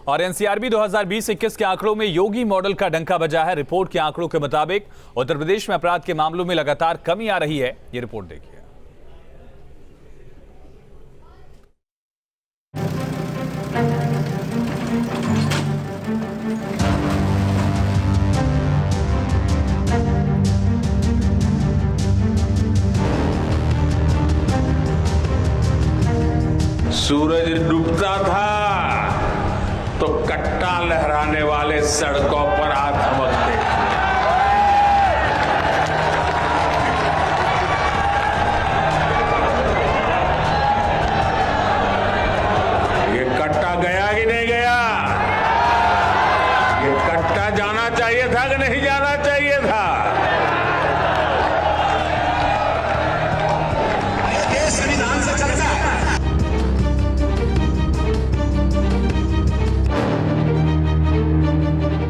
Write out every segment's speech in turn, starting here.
और एनसीआरबी 2020-21 के आंकड़ों में योगी मॉडल का डंका बजा है। रिपोर्ट के आंकड़ों के मुताबिक उत्तर प्रदेश में अपराध के मामलों में लगातार कमी आ रही है। ये रिपोर्ट देखिए। सूरज डूबता था तो कट्टा लहराने वाले सड़कों पर आ थमकते थे। ये कट्टा गया कि नहीं गया? ये कट्टा जाना चाहिए था कि नहीं जाना चाहिए था?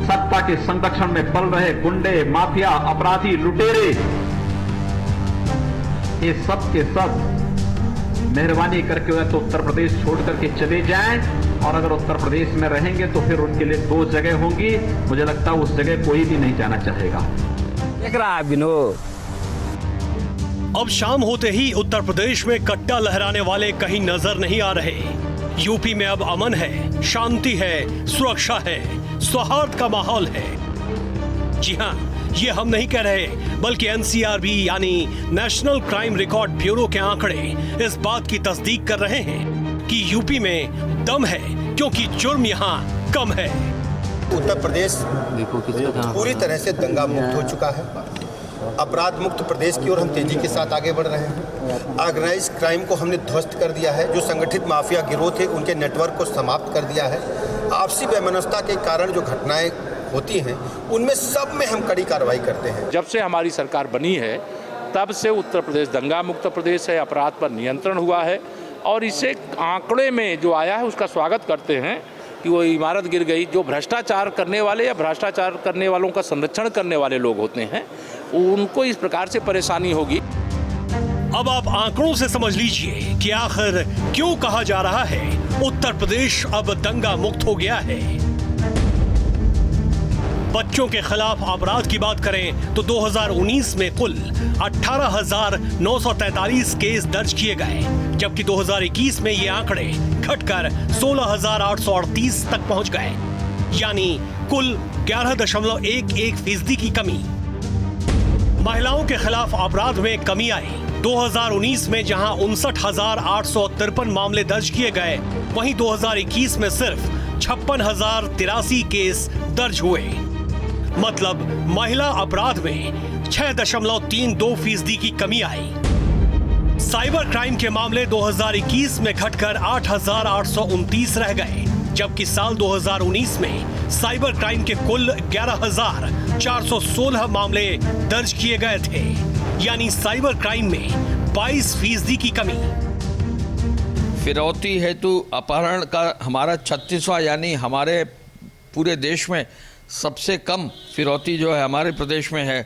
सत्ता के संरक्षण में पल रहे गुंडे, माफिया, अपराधी, लुटेरे, ये सब के सब मेहरबानी करके वह तो उत्तर प्रदेश छोड़ करके चले जाएं, और अगर उत्तर प्रदेश में रहेंगे तो फिर उनके लिए दो जगह होंगी। मुझे लगता है उस जगह कोई भी नहीं जाना चाहेगा। देख रहा है विनोद। अब शाम होते ही उत्तर प्रदेश में कट्टा लहराने वाले कहीं नजर नहीं आ रहे। यूपी में अब अमन है, शांति है, सुरक्षा है, सौहार्द का माहौल है। जी हाँ, ये हम नहीं कह रहे, बल्कि एनसीआरबी यानी नेशनल क्राइम रिकॉर्ड ब्यूरो के आंकड़े इस बात की तस्दीक कर रहे हैं कि यूपी में दम है, क्योंकि जुर्म यहाँ कम है। उत्तर प्रदेश पूरी तरह से दंगा मुक्त हो चुका है। अपराध मुक्त प्रदेश की ओर हम तेजी के साथ आगे बढ़ रहे हैं। ऑर्गेनाइज क्राइम को हमने ध्वस्त कर दिया है। जो संगठित माफिया गिरोह थे उनके नेटवर्क को समाप्त कर दिया है। आपसी वैमनस्यता के कारण जो घटनाएं होती हैं उनमें सब में हम कड़ी कार्रवाई करते हैं। जब से हमारी सरकार बनी है तब से उत्तर प्रदेश दंगा मुक्त प्रदेश है, अपराध पर नियंत्रण हुआ है, और इसे आंकड़े में जो आया है उसका स्वागत करते हैं कि वो इमारत गिर गई। जो भ्रष्टाचार करने वाले या भ्रष्टाचार करने वालों का संरक्षण करने वाले लोग होते हैं उनको इस प्रकार से परेशानी होगी। अब आप आंकड़ों से समझ लीजिए कि आखिर क्यों कहा जा रहा है उत्तर प्रदेश अब दंगा मुक्त हो गया है। बच्चों के खिलाफ अपराध की बात करें तो 2019 में कुल 18,943 केस दर्ज किए गए, जबकि 2021 में ये आंकड़े घटकर 16,838 तक पहुंच गए, यानी कुल 11.11% की कमी। महिलाओं के खिलाफ अपराध में कमी आई। 2019 में जहां 59,853 मामले दर्ज किए गए, वहीं 2021 में सिर्फ 56,083 केस दर्ज हुए। मतलब महिला अपराध में 6.32% की कमी आई। साइबर क्राइम के मामले 2021 में घटकर 8,829 रह गए, जबकि साल 2019 में साइबर क्राइम के कुल 11,416 मामले दर्ज किए गए थे, यानी साइबर क्राइम में 22% की कमी। फिरौती हेतु अपहरण का हमारा 36वां, यानी हमारे पूरे देश में सबसे कम फिरौती जो है हमारे प्रदेश में है।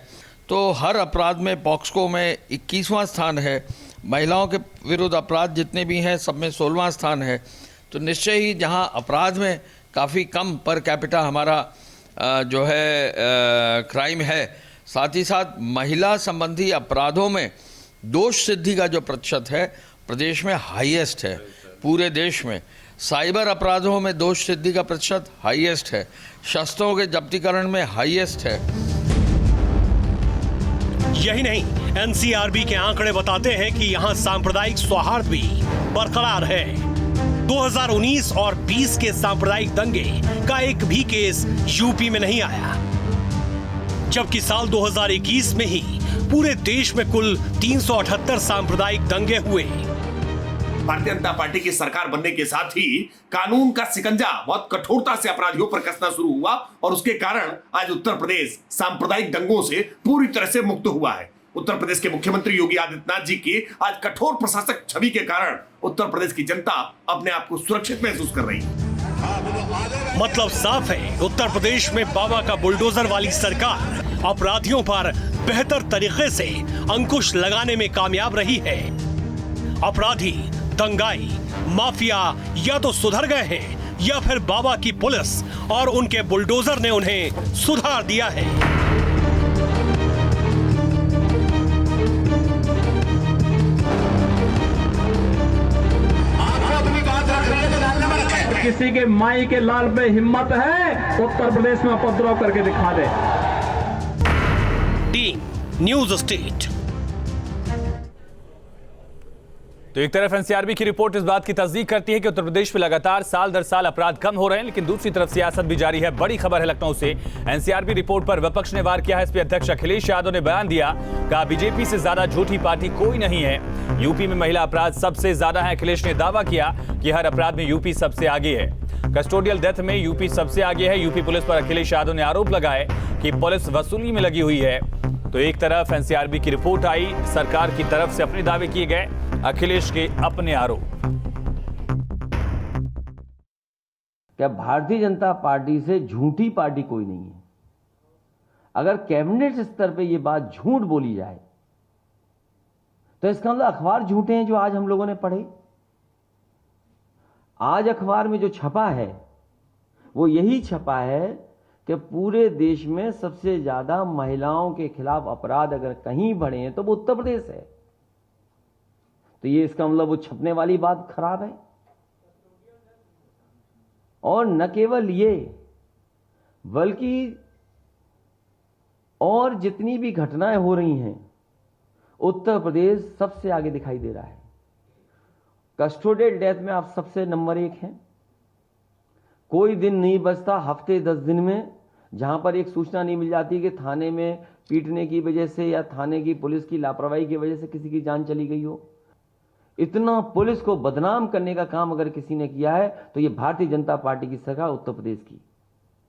तो हर अपराध में पॉक्सको में 21वां स्थान है। महिलाओं के विरुद्ध अपराध जितने भी हैं सब में 16वां स्थान है। तो निश्चय ही जहां अपराध में काफ़ी कम पर कैपिटा हमारा जो है क्राइम है, साथ ही साथ महिला संबंधी अपराधों में दोष सिद्धि का जो प्रतिशत है प्रदेश में हाईएस्ट है पूरे देश में। साइबर अपराधों में दोष सिद्धि का प्रतिशत हाईएस्ट है। शस्त्रों के जब्तीकरण में हाईएस्ट है। यही नहीं, एनसीआरबी के आंकड़े बताते हैं कि यहां सांप्रदायिक सौहार्द भी बरकरार है। 2019 और 20 के सांप्रदायिक दंगे का एक भी केस यूपी में नहीं आया, जबकि साल 2021 में ही पूरे देश में कुल 378 सांप्रदायिक दंगे हुए। भारतीय जनता पार्टी की सरकार बनने के साथ ही कानून का शिकंजा बहुत कठोरता से अपराधियों पर कसना शुरू हुआ, और उसके कारण आज उत्तर प्रदेश सांप्रदायिक दंगों से पूरी तरह से मुक्त हुआ है। उत्तर प्रदेश के मुख्यमंत्री योगी आदित्यनाथ जी की आज कठोर प्रशासक छवि के कारण उत्तर प्रदेश की जनता अपने आप को सुरक्षित महसूस कर रही है। मतलब साफ है, उत्तर प्रदेश में बाबा का बुलडोजर वाली सरकार अपराधियों पर बेहतर तरीके से अंकुश लगाने में कामयाब रही है। अपराधी, दंगाई, माफिया या तो सुधर गए हैं या फिर बाबा की पुलिस और उनके बुलडोजर ने उन्हें सुधार दिया है? किसी के माई के लाल पे हिम्मत है, उत्तर प्रदेश में उपद्रव करके दिखा दे। Team news state. तो एक तरफ एनसीआरबी की रिपोर्ट इस बात की तस्दीक करती है कि उत्तर प्रदेश में लगातार साल दर साल अपराध कम हो रहे हैं, लेकिन दूसरी तरफ सियासत भी जारी है। बड़ी खबर है लखनऊ से। एनसीआरबी रिपोर्ट पर विपक्ष ने वार किया है। एसपी अध्यक्ष अखिलेश यादव ने बयान दिया, कहा बीजेपी से ज्यादा झूठी पार्टी कोई नहीं है। यूपी में महिला अपराध सबसे ज्यादा है। अखिलेश ने दावा किया कि हर अपराध में यूपी सबसे आगे है। कस्टोडियल डेथ में यूपी सबसे आगे है। यूपी पुलिस पर अखिलेश यादव ने आरोप लगाए कि पुलिस वसूली में लगी हुई है। तो एक तरफ एनसीआरबी की रिपोर्ट आई, सरकार की तरफ से अपने दावे किए गए, अखिलेश के अपने आरोप। क्या भारतीय जनता पार्टी से झूठी पार्टी कोई नहीं है? अगर कैबिनेट स्तर पे ये बात झूठ बोली जाए तो इसका मतलब अखबार झूठे हैं जो आज हम लोगों ने पढ़े। आज अखबार में जो छपा है वो यही छपा है कि पूरे देश में सबसे ज्यादा महिलाओं के खिलाफ अपराध अगर कहीं बढ़े हैं तो वो उत्तर प्रदेश है। तो ये इसका मतलब वो छपने वाली बात खराब है। और न केवल ये, बल्कि और जितनी भी घटनाएं हो रही हैं उत्तर प्रदेश सबसे आगे दिखाई दे रहा है। कस्टोडियल डेथ में आप सबसे नंबर 1 हैं। कोई दिन नहीं बचता हफ्ते 10 दिन में जहां पर एक सूचना नहीं मिल जाती कि थाने में पीटने की वजह से या थाने की पुलिस की लापरवाही की वजह से किसी की जान चली गई हो। इतना पुलिस को बदनाम करने का काम अगर किसी ने किया है तो ये भारतीय जनता पार्टी की सरकार उत्तर प्रदेश की।